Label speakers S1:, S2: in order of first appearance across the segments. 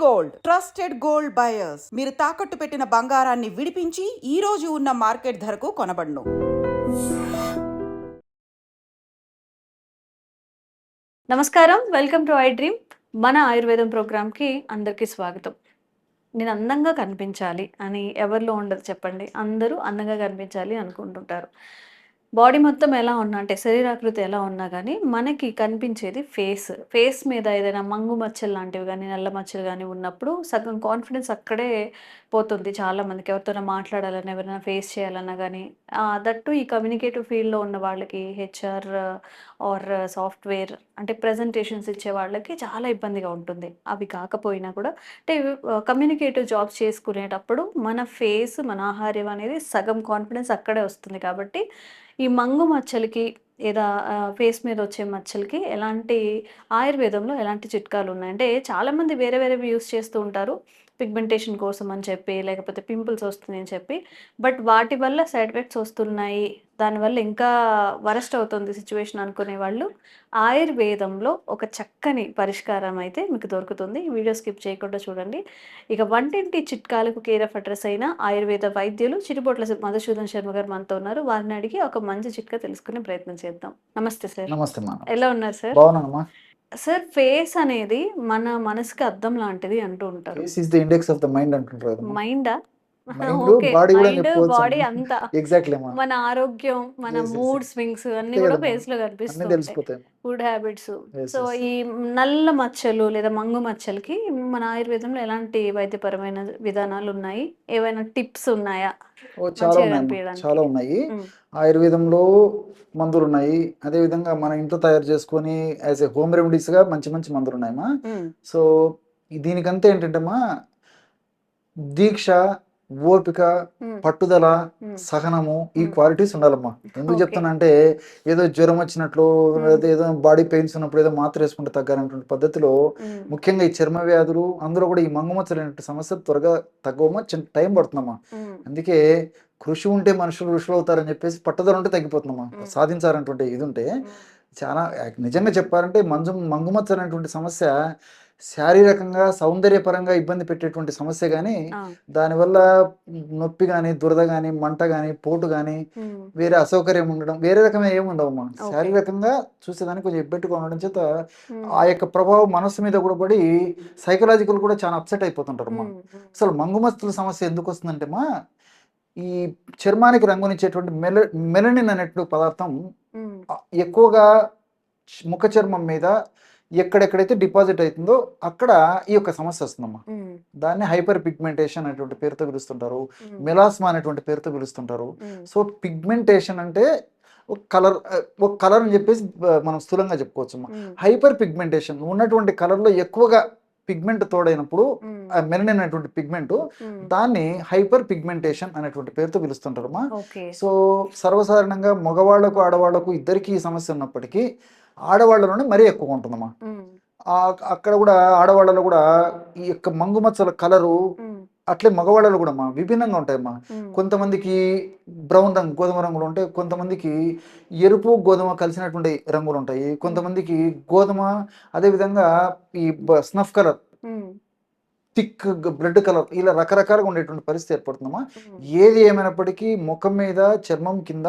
S1: Gold trusted gold buyers మీరు తాకట్టు పెట్టిన బంగారాన్ని విడిపించి ఈ రోజు ఉన్న మార్కెట్ ధరకు కొనబడును.
S2: నమస్కారం, వెల్కమ్ టు ఐ డ్రీమ్. మన ఆయుర్వేదం ప్రోగ్రామ్కి అందరికీ స్వాగతం. నేను అందంగా కనిపించాలి అని ఎవరిలో ఉండదు చెప్పండి. అందరూ అందంగా కనిపించాలి అనుకుంటుంటారు. బాడీ మొత్తం ఎలా ఉన్నా అంటే శరీరాకృతి ఎలా ఉన్నా కానీ మనకి కనిపించేది ఫేస్ మీద ఏదైనా మంగు మచ్చలు లాంటివి కానీ నల్ల మచ్చలు కానీ ఉన్నప్పుడు సగం కాన్ఫిడెన్స్ అక్కడే పోతుంది. చాలా మందికి ఎవరితోనో మాట్లాడాలన్నా ఎవరైనా ఫేస్ చేయాలన్నా కానీ దట్టు ఈ కమ్యూనికేటివ్ ఫీల్డ్లో ఉన్న వాళ్ళకి హెచ్ఆర్ ఆర్ సాఫ్ట్వేర్ అంటే ప్రజెంటేషన్స్ ఇచ్చే వాళ్ళకి చాలా ఇబ్బందిగా ఉంటుంది. అవి కాకపోయినా కూడా అంటే కమ్యూనికేటివ్ జాబ్స్ చేసుకునేటప్పుడు మన ఫేస్ మన ఆహార్యం అనేది సగం కాన్ఫిడెన్స్ అక్కడే వస్తుంది. కాబట్టి ఈ మంగు మచ్చలకి లేదా ఫేస్ మీద వచ్చే మచ్చలకి ఎలాంటి ఆయుర్వేదంలో ఎలాంటి చిట్కాలు ఉన్నాయి అంటే చాలామంది వేరే వేరేవి యూస్ చేస్తూ ఉంటారు. పిగ్మెంటేషన్ కోసం అని చెప్పి లేకపోతే పింపుల్స్ వస్తున్నాయి అని చెప్పి. బట్ వాటి వల్ల సైడ్ ఎఫెక్ట్స్ వస్తున్నాయి, దానివల్ల ఇంకా వరస్ట్ అవుతుంది సిచ్యువేషన్ అనుకునే వాళ్ళు ఆయుర్వేదంలో ఒక చక్కని పరిష్కారం అయితే మీకు దొరుకుతుంది. ఈ వీడియో స్కిప్ చేయకుండా చూడండి. ఇక వంటింటి చిట్కాలకు కేర్ ఆఫ్ అడ్రస్ అయిన ఆయుర్వేద వైద్యులు చిరుబొట్ల మధుసూదన్ శర్మ గారు మనతో ఉన్నారు. వారిని అడిగి ఒక మంచి చిట్కా తెలుసుకునే ప్రయత్నం చేద్దాం. నమస్తే సార్.
S3: నమస్తే మా
S2: ఎలా ఉన్నారు సార్?
S3: బాగున్నానమ్మా.
S2: సార్, ఫేస్ అనేది మన మనసుకి అద్దం లాంటిది అంటూ ఉంటారు.
S3: Face is the index of the mind అంటుంటారు కదా.
S2: మైండా?
S3: Mind
S2: okay.
S3: బాడీ కూడా
S2: మైండ్,
S3: చెప్పుకోవచ్చు.
S2: బాడీ అంతా.
S3: ఎగ్జాక్ట్లీ అమ్మా.
S2: మన ఆరోగ్యం, మన
S3: Yes, yes,
S2: mood
S3: yes.
S2: Swings అన్నీ
S3: అంతే
S2: కూడా
S3: కదమ్మా.
S2: ఫేస్ లో
S3: అన్నీ
S2: కనిపిస్తూ ఉంటాయి.
S3: తెలిసిపోతాయి.
S2: Food habits.
S3: Yes,
S2: so
S3: yes.
S2: ఈ నల్ల మచ్చలు లేదా మంగు మచ్చలకి మన ఆయుర్వేదంలో ఎలాంటి వైద్యపరమైన విధానాలు ఉన్నాయి? ఏవైనా టిప్స్ ఉన్నాయా
S3: చాలా
S2: మంచిగా
S3: ఉన్నాయమ్మా,
S2: కనిపించడానికి?
S3: చాలా ఉన్నాయి.
S2: ఉమ్,
S3: ఆయుర్వేదంలో మందులు ఉన్నాయి, అదేవిధంగా మన ఇంట్లో తయారు చేసుకొని యాజ్ ఏ హోమ్ రెమెడీస్గా మంచి మంచి మందులు ఉన్నాయమ్మా.
S2: ఉమ్,
S3: సో దీనికంతా ఏంటంటేమ్మా, దీక్ష, ఓపిక,
S2: ఉమ్,
S3: పట్టుదల,
S2: ఉమ్,
S3: సహనము, ఈ
S2: ఉమ్.
S3: క్వాలిటీస్ ఉండాలమ్మా. ఎందుకు
S2: ఓకే.
S3: చెప్తున్నా అంటే ఏదో జ్వరం వచ్చినట్లు లేదా ఏదో బాడీ పెయిన్స్ ఉన్నప్పుడు ఏదో మాత్ర వేసుకుంటే తగ్గాలనేటువంటి పద్ధతిలో
S2: ఉమ్,
S3: ముఖ్యంగా ఈ చర్మ వ్యాధులు అందులో కూడా ఈ మంగుమచ్చలైన సమస్య త్వరగా తగ్గవమ్మా. చిన్న టైం పడుతుందమ్మా.
S2: ఉమ్,
S3: అందుకే కృషి ఉంటే మనుషులు ఋషులు అవుతారని చెప్పేసి పట్టుదల ఉంటే తగ్గిపోతుందమ్మా.
S2: ఉమ్,
S3: సాధించాలనేటువంటి ఇది ఉంటే
S2: ఉమ్.
S3: చాలా నిజంగా చెప్పాలంటే మంగుమచ్చ అనేటువంటి సమస్య శారీరకంగా సౌందర్యపరంగా ఇబ్బంది పెట్టేటువంటి సమస్య, కానీ
S2: ఆ,
S3: దానివల్ల నొప్పి కానీ దురద కానీ మంట కానీ పోటు కానీ
S2: ఉమ్,
S3: వేరే అసౌకర్యం ఉండడం వేరే రకమైన ఏమి ఉండవమ్మా.
S2: ఓకే.
S3: శారీరకంగా చూసేదానికి కొంచెం ఇబ్బందిగా ఉండడం చేత
S2: ఉమ్,
S3: ఆ యొక్క ప్రభావం మనస్సు మీద కూడా పడి సైకలాజికల్ కూడా చాలా అప్సెట్ అయిపోతుంటారమ్మా.
S2: ఉమ్, ఉమ్,
S3: అసలు మంగుమస్తుల సమస్య ఎందుకు వస్తుందంటే మా ఈ చర్మానికి రంగునిచ్చేటువంటి మెలనిన్ అనేటువంటి పదార్థం
S2: ఉమ్,
S3: ఎక్కువగా ముఖ చర్మం మీద ఎక్కడెక్కడైతే డిపాజిట్ అవుతుందో అక్కడ ఈ యొక్క సమస్య వస్తుందమ్మా.
S2: ఉమ్,
S3: దాన్ని హైపర్ పిగ్మెంటేషన్ అనేటువంటి పేరుతో పిలుస్తుంటారు,
S2: ఉమ్,
S3: మెలాస్మా అనేటువంటి పేరుతో పిలుస్తుంటారు.
S2: ఉమ్,
S3: సో పిగ్మెంటేషన్ అంటే ఒక కలర్ అని చెప్పేసి మనం స్థూలంగా చెప్పుకోవచ్చు అమ్మా.
S2: ఉమ్,
S3: హైపర్ పిగ్మెంటేషన్ ఉన్నటువంటి కలర్లో ఎక్కువగా పిగ్మెంట్ తోడైనప్పుడు
S2: ఉమ్,
S3: మెలనిన్ అనేటువంటి పిగ్మెంట్,
S2: ఉమ్.
S3: దాన్ని హైపర్ పిగ్మెంటేషన్ అనేటువంటి పేరుతో పిలుస్తుంటారమ్మా.
S2: ఓకే.
S3: సో సర్వసాధారణంగా మగవాళ్లకు ఆడవాళ్లకు ఇద్దరికీ ఈ సమస్య ఉన్నప్పటికీ ఆడవాళ్ళలోనే మరీ ఎక్కువ ఉంటుందమ్మా.
S2: ఉమ్,
S3: అక్కడ కూడా ఆడవాళ్ళలో కూడా ఈ యొక్క మంగుమచ్చల కలరు
S2: ఉమ్,
S3: అట్లే మగవాళ్ళలో కూడా అమ్మా విభిన్నంగా ఉంటాయమ్మా.
S2: ఉమ్,
S3: కొంతమందికి బ్రౌన్ రంగు గోధుమ రంగులు ఉంటాయి, కొంతమందికి ఎరుపు గోధుమ కలిసినటువంటి రంగులు ఉంటాయి, కొంతమందికి గోధుమ అదేవిధంగా ఈ స్నఫ్ కలర్,
S2: ఉమ్,
S3: థిక్ బ్లడ్ కలర్, ఇలా రకరకాలుగా ఉండేటువంటి పరిస్థితి ఏర్పడుతుందమ్మా.
S2: ఉమ్.
S3: ఏది ఏమైనప్పటికీ ముఖం మీద చర్మం కింద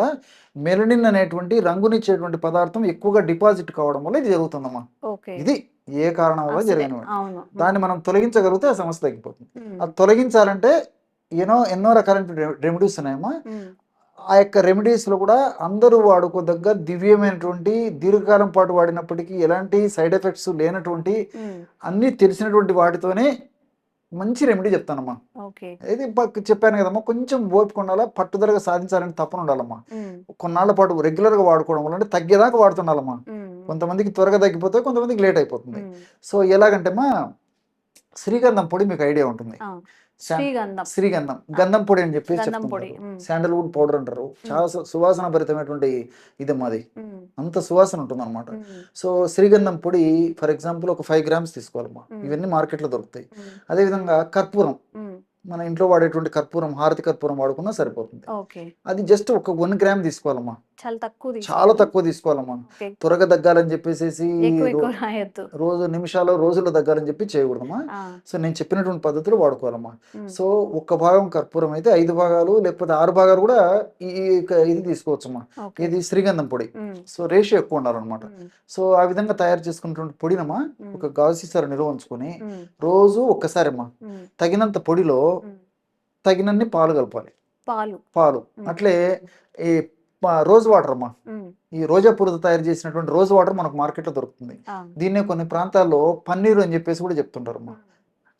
S3: మెలనిన్ అనేటువంటి రంగునిచ్చేటువంటి పదార్థం ఎక్కువగా డిపాజిట్ కావడం వల్ల ఇది జరుగుతుందమ్మా.
S2: ఓకే.
S3: ఇది ఏ కారణం వల్ల
S2: అసలే
S3: జరిగిన
S2: అవును.
S3: దాన్ని మనం తొలగించగలిగితే ఆ సమస్య తగ్గిపోతుంది.
S2: ఉమ్,
S3: అది తొలగించాలంటే ఎన్నో రకాల రెమెడీస్ ఉన్నాయమ్మా.
S2: ఉమ్,
S3: ఆ యొక్క రెమెడీస్లో కూడా అందరూ వాడుకోదగ్గ దివ్యమైనటువంటి దీర్ఘకాలం పాటు వాడినప్పటికీ ఎలాంటి సైడ్ ఎఫెక్ట్స్ లేనటువంటి
S2: ఉమ్,
S3: అన్నీ తెలిసినటువంటి వాటితోనే మంచి రెమెడీ చెప్తానమ్మా.
S2: ఓకే.
S3: అయితే చెప్పాను కదమ్మా, కొంచెం ఓపిక ఉండాలా, పట్టుదలగా సాధించాలని తపన ఉండాలమ్మా.
S2: ఉమ్,
S3: కొన్నాళ్ళ పాటు రెగ్యులర్గా వాడుకోవడం వల్ల అంటే తగ్గేదాకా వాడుతుండాలమ్మా.
S2: ఉమ్,
S3: కొంతమందికి త్వరగా తగ్గిపోతే, కొంతమందికి లేట్ అయిపోతుంది.
S2: ఉమ్.
S3: సో ఎలాగంటే మా శ్రీగంధం పొడి మీకు ఐడియా ఉంటుంది.
S2: ఆ, శ్రీగంధం.
S3: శ్రీగంధం గంధం పొడి అని చెప్పేసి
S2: గంధం పొడి.
S3: చెప్తుంటారు.
S2: ఉమ్,
S3: శాండల్వుడ్ పౌడర్ అంటారు. చాలా సువాసన భరితమైనటువంటి ఇది మాది,
S2: ఉమ్,
S3: అంత సువాసన ఉంటుంది అనమాట.
S2: ఉమ్,
S3: సో శ్రీగంధం పొడి ఫర్ ఎగ్జాంపుల్ ఒక 5 grams తీసుకోవాలమ్మా.
S2: ఉమ్,
S3: ఇవన్నీ మార్కెట్లో దొరుకుతాయి.
S2: ఉమ్,
S3: అదేవిధంగా కర్పూరం,
S2: ఉమ్,
S3: మన ఇంట్లో వాడేటువంటి కర్పూరం, హారతి కర్పూరం వాడుకున్నా సరిపోతుంది.
S2: ఓకే.
S3: అది జస్ట్ ఒక 1 గ్రామ్ తీసుకోవాలమ్మా.
S2: చాలా తక్కువ
S3: చాలా
S2: తీసుకోవాలా?
S3: తక్కువ తీసుకోవాలమ్మా.
S2: ఓకే.
S3: త్వరగా తగ్గాలని చెప్పేసేసి
S2: ఎక్కువ రాయొద్దు.
S3: నిమిషాలు రోజుల్లో తగ్గాలని చెప్పి చేయకూడదమ్మా.
S2: ఆ!
S3: సో నేను చెప్పినటువంటి పద్ధతులు వాడుకోవాలమ్మా.
S2: హ్మ్.
S3: సో ఒక్క భాగం కర్పూరం అయితే 5 భాగాలు లేకపోతే 6 భాగాలు కూడా ఇది తీసుకోవచ్చమ్మా.
S2: ఓకే.
S3: ఇది శ్రీగంధం పొడి.
S2: హ్మ్.
S3: సో రేషియో ఎక్కువ ఉండాలన్నమాట.
S2: హ్మ్.
S3: సో ఆ విధంగా తయారు చేసుకున్నటువంటి పొడినమ్మా
S2: హ్మ్.
S3: ఒక గాజు సీసాలో నిల్వ ఉంచుకొని
S2: హ్మ్.
S3: రోజు ఒక్కసారమ్మా
S2: హ్మ్.
S3: తగినంత పొడిలో
S2: హ్మ్.
S3: తగినన్ని పాలు కలపాలి.
S2: పాలు.
S3: పాలు
S2: హ్మ్.
S3: అట్లే ఈ రోజ్ వాటర్ అమ్మా.
S2: హ్మ్.
S3: ఈ రోజా పూలతో తయారు చేసినటువంటి రోజ్ వాటర్ మనకు మార్కెట్లో దొరుకుతుంది.
S2: ఆ!
S3: దీన్నే కొన్ని ప్రాంతాల్లో పన్నీరు అని చెప్పేసి కూడా చెప్తుంటారు అమ్మా.
S2: హ్మ్.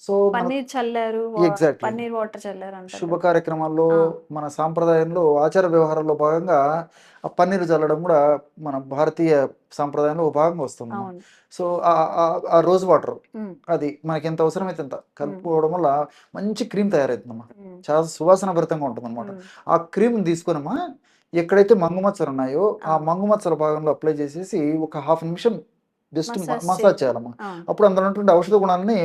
S3: సో మన
S2: పన్నీర్ చల్లారు.
S3: ఎగ్జాక్ట్లీ
S2: పన్నీర్ వాటర్ చల్లారు అంటారు
S3: శుభ
S2: కదా!
S3: కార్యక్రమాల్లో
S2: ఆ!
S3: మన సాంప్రదాయంలో ఆచార వ్యవహారాల్లో భాగంగా ఆ పన్నీరు చల్లడం కూడా మన భారతీయ సాంప్రదాయంలో ఒక భాగంగా వస్తుందమ్మా.
S2: అవును.
S3: సో ఆ రోజ్ వాటర్
S2: హ్మ్.
S3: అది మనకి ఎంత అవసరమైతే అంత
S2: హ్మ్.
S3: కలుపుకోవడం వల్ల మంచి క్రీమ్ తయారవుతుందమ్మా.
S2: హ్మ్.
S3: చాలా సువాసన భరితంగా ఉంటుందన్నమాట.
S2: హ్మ్.
S3: ఆ క్రీమ్ తీసుకొనమ్మా ఎక్కడైతే మంగుమచ్చలు ఉన్నాయో
S2: ఆ!
S3: ఆ మంగుమచ్చల భాగంలో అప్లై చేసేసి ఒక హాఫ్ నిమిషం జస్ట్
S2: మసాజ్
S3: మసాజ్
S2: చేయాలి.
S3: చేయాలమ్మా.
S2: ఆ!
S3: అప్పుడు అందులో ఉన్నటువంటి ఔషధ గుణాలని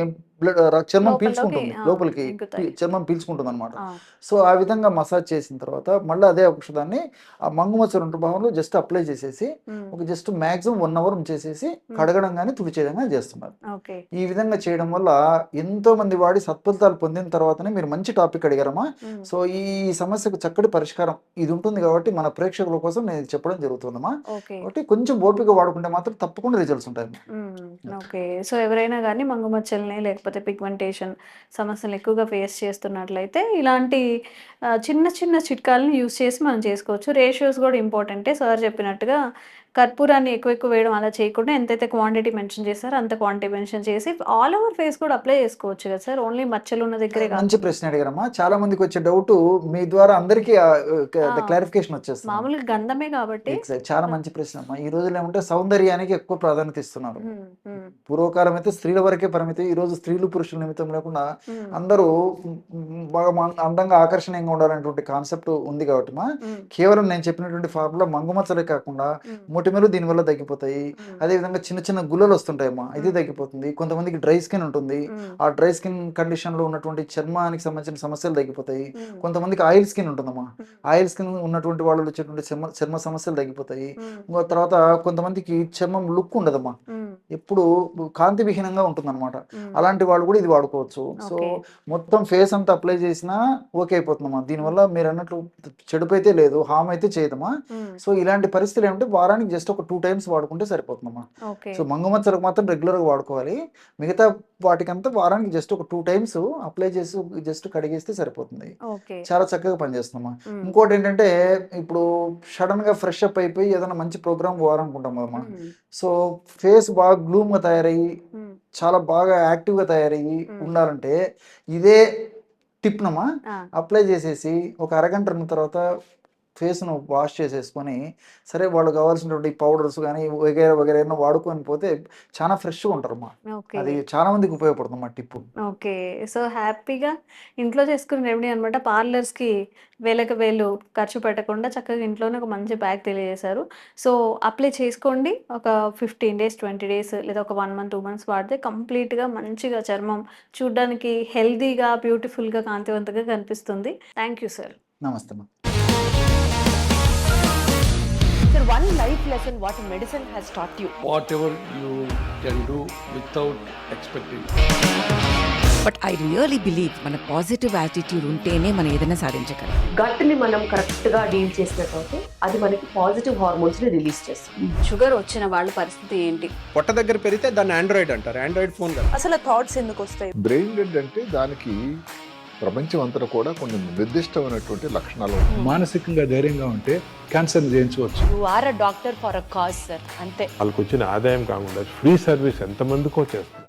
S3: చర్మం
S2: లోపలికి
S3: పీల్చుకుంటుంది. లోపలికి
S2: ఇంకుతాయి.
S3: చర్మం పీల్చుకుంటుంది అనమాట.
S2: ఆ!
S3: సో ఆ విధంగా మసాజ్ చేసిన తర్వాత మళ్ళీ అదే ఔషధాన్ని ఆ మంగుమచ్చలు ఉంటు భాగంలో జస్ట్ అప్లై చేసేసి
S2: హ్మ్.
S3: ఒక జస్ట్ మ్యాక్సిమం 1 అవర్ ఉంచేసేసి
S2: హ్మ్.
S3: కడగడం కానీ తుడిచేయడం కానీ చేస్తున్నారు.
S2: ఓకే.
S3: ఈ విధంగా చేయడం వల్ల ఎంతో మంది వాడి సత్ఫలితాలు పొందిన తర్వాతనే మీరు మంచి టాపిక్ అడిగారమ్మా.
S2: హ్మ్.
S3: సో ఈ సమస్యకు చక్కటి పరిష్కారం ఇది ఉంటుంది కాబట్టి మన ప్రేక్షకుల కోసం నేను ఇది చెప్పడం జరుగుతుందమ్మా.
S2: ఓకే.
S3: కాబట్టి కొంచెం ఓపిక వాడుకుంటే మాత్రం తప్పకుండా రిజల్ట్స్ ఉంటాయి.
S2: హ్మ్. ఓకే. సో ఎవరైనా గానీ మంగుమచ్చల్ని లేకపోతే పిగ్మెంటేషన్ సమస్యలు ఎక్కువగా ఫేస్ చేస్తున్నట్లయితే ఇలాంటి చిన్న చిన్న చిట్కాలని యూజ్ చేసి మనం చేసుకోవచ్చు. రేషియోస్ గూడా ఇంపార్టెంటే. సార్ చెప్పినట్టుగా కర్పూరాన్ని ఎక్కువ వేయడం అలా చేయకుండా ఎంతైతే క్వాంటిటీ మెన్షన్ చేశారో అంత క్వాంటిటీ మెన్షన్ చేసి ఆల్ ఓవర్ ఫేస్ కూడా అప్లై చేసుకోవచ్చు కదా సార్? ఓన్లీ మచ్చలున్న దగ్గరే
S3: మంచి
S2: కాకుండా.
S3: ప్రశ్న అడిగారమ్మా. చాలా మందికి వచ్చే డౌట్ మీ ద్వారా అందరికీ
S2: ఆ!
S3: క్లారిఫికేషన్ వచ్చేస్తుంది.
S2: మామూలుగా గంధమే కాబట్టి.
S3: ఎగ్జాక్ట్ చాలా మంచి ప్రశ్న అమ్మా. ఈ రోజుల్లో ఏమంటే సౌందర్యానికి ఎక్కువ ప్రాధాన్యత ఇస్తున్నారు.
S2: హ్మ్. హ్మ్.
S3: పూర్వకాలం అయితే స్త్రీల వరకే పరిమితి. ఈ రోజు స్త్రీలు పురుషుల నిమిత్తం లేకుండా
S2: హ్మ్.
S3: అందరూ బాగా అందంగా ఆకర్షణీయంగా ఉండాలనేటువంటి కాన్సెప్ట్ ఉంది కాబట్టి
S2: హ్మ్.
S3: కేవలం నేను చెప్పినటువంటి ఫార్ములా మంగుమచ్చలే కాకుండా
S2: హ్మ్.
S3: మొటిమలు దీనివల్ల తగ్గిపోతాయి.
S2: హ్మ్.
S3: అదేవిధంగా చిన్న చిన్న గుల్లలు వస్తుంటాయమ్మా. ఇది
S2: హ్మ్.
S3: తగ్గిపోతుంది. కొంతమందికి డ్రై స్కిన్ ఉంటుంది.
S2: హ్మ్.
S3: ఆ డ్రై స్కిన్ కండిషన్ లో ఉన్నటువంటి చర్మానికి సంబంధించిన సమస్యలు తగ్గిపోతాయి.
S2: హ్మ్.
S3: కొంతమందికి ఆయిల్ స్కిన్ ఉంటుందమ్మా.
S2: హ్మ్.
S3: ఆయిల్ స్కిన్ ఉన్నటువంటి వాళ్ళు వచ్చేటువంటి చర్మ సమస్యలు తగ్గిపోతాయి.
S2: హ్మ్.
S3: ఇంకో తర్వాత కొంతమందికి చర్మం లుక్ ఉండదమ్మా.
S2: హ్మ్.
S3: ఎప్పుడు కాంతి విహీనంగా ఉంటుందన్నమాట.
S2: హ్మ్.
S3: అలాంటి వాళ్ళు కూడా ఇది వాడుకోవచ్చు. So
S2: okay.
S3: మొత్తం ఫేస్ అంతా అప్లై చేసినా ఓకే అయిపోతుందమ్మా. దీనివల్ల మీరు అన్నట్లు చెడుపు అయితే లేదు, హామ్ అయితే చేయదమ్మా.
S2: హ్మ్.
S3: సో ఇలాంటి పరిస్థితులు ఏమంటే వారానికి జస్ట్ ఒక 2 టైమ్స్ వాడుకుంటే సరిపోతుందమ్మా.
S2: ఓకే.
S3: సో మంగుమచ్చలకు మాత్రం రెగ్యులర్గా వాడుకోవాలి. మిగతా వాటికంతా వారానికి జస్ట్ ఒక 2 టైమ్స్ అప్లై చేసి జస్ట్ కడిగేస్తే సరిపోతుంది.
S2: ఓకే.
S3: చాలా చక్కగా పనిచేస్తుందమ్మా.
S2: హ్మ్.
S3: ఇంకోటి ఏంటంటే ఇప్పుడు సడన్గా ఫ్రెష్ అప్ అయిపోయి ఏదైనా మంచి ప్రోగ్రామ్ పోవాలనుకుంటాం కదమ్మా.
S2: హ్మ్.
S3: సో ఫేస్ బాగా గ్లూమ్గా తయారయ్యి
S2: హ్మ్.
S3: చాలా బాగా యాక్టివ్గా తయారయ్యి
S2: హ్మ్.
S3: ఉండాలంటే ఇదే టిప్నమ్మా
S2: ఆ!
S3: అప్లై చేసేసి ఒక అరగంట ఉన్న తర్వాత ఫేస్ను వాష్ చేసేసుకొని సరే వాళ్ళు కావాల్సినటువంటి పౌడర్స్ కానీ వగేరా వగేరా ఏమైనా వాడుకొని పోతే చాలా ఫ్రెష్గా ఉంటారమ్మా.
S2: ఓకే.
S3: అది చాలా మందికి ఉపయోగపడుతుందమ్మా టిప్పు.
S2: ఓకే. సో, హ్యాపీగా ఇంట్లో చేసుకునే రెమెడీ అనమాట. పార్లర్స్‌కి వేలకు వేలు ఖర్చు పెట్టకుండా చక్కగా ఇంట్లోనే ఒక మంచి ప్యాక్ తెలియజేశారు. సో, అప్లై చేసుకోండి. ఒక 15 డేస్, 20 డేస్ లేదా ఒక 1 మంత్, 2 మంత్స్ వాడితే కంప్లీట్‌గా మంచిగా చర్మం చూడ్డానికి హెల్తీగా, బ్యూటిఫుల్‌గా, కాంతివంతంగా కనిపిస్తుంది. Thank you sir.
S3: నమస్తే అమ్మా.
S4: Sir, one life lesson what medicine has taught you.
S5: whatever you can do without expecting.
S6: But I really believe మన పాజిటివ్ యాటిట్యూడ్ ఉంటేనే మనం ఏదైనా సాధించగలం.
S4: గట్ని మనం కరెక్ట్గా డీల్ చేసినట్లయితే అది మనకి పాజిటివ్ హార్మోన్స్ని రిలీజ్ చేస్తుంది.
S2: షుగర్ వచ్చిన వాళ్ళ పరిస్థితి ఏంటి?
S5: పొట్ట దగ్గర పెరిగితే దాన్ని ఆండ్రాయిడ్ అంటారు. ఆండ్రాయిడ్ ఫోన్ కదా.
S4: అసలు థాట్స్ ఎందుకు వస్తాయి?
S7: బ్రెయిన్ డెడ్ అంటే దానికి ప్రపంచం అంతా కూడా కొన్ని నిర్దిష్టమైనటువంటి లక్షణాలు ఉంటాయి.
S8: మానసికంగా ధైర్యంగా ఉంటే క్యాన్సర్ జయించవచ్చు.
S4: You are a doctor for a cause sir, అంతే.
S9: వాళ్ళకి వచ్చిన ఆదాయం కాకుండా ఫ్రీ సర్వీస్ ఎంతమందికో చేస్తుంది.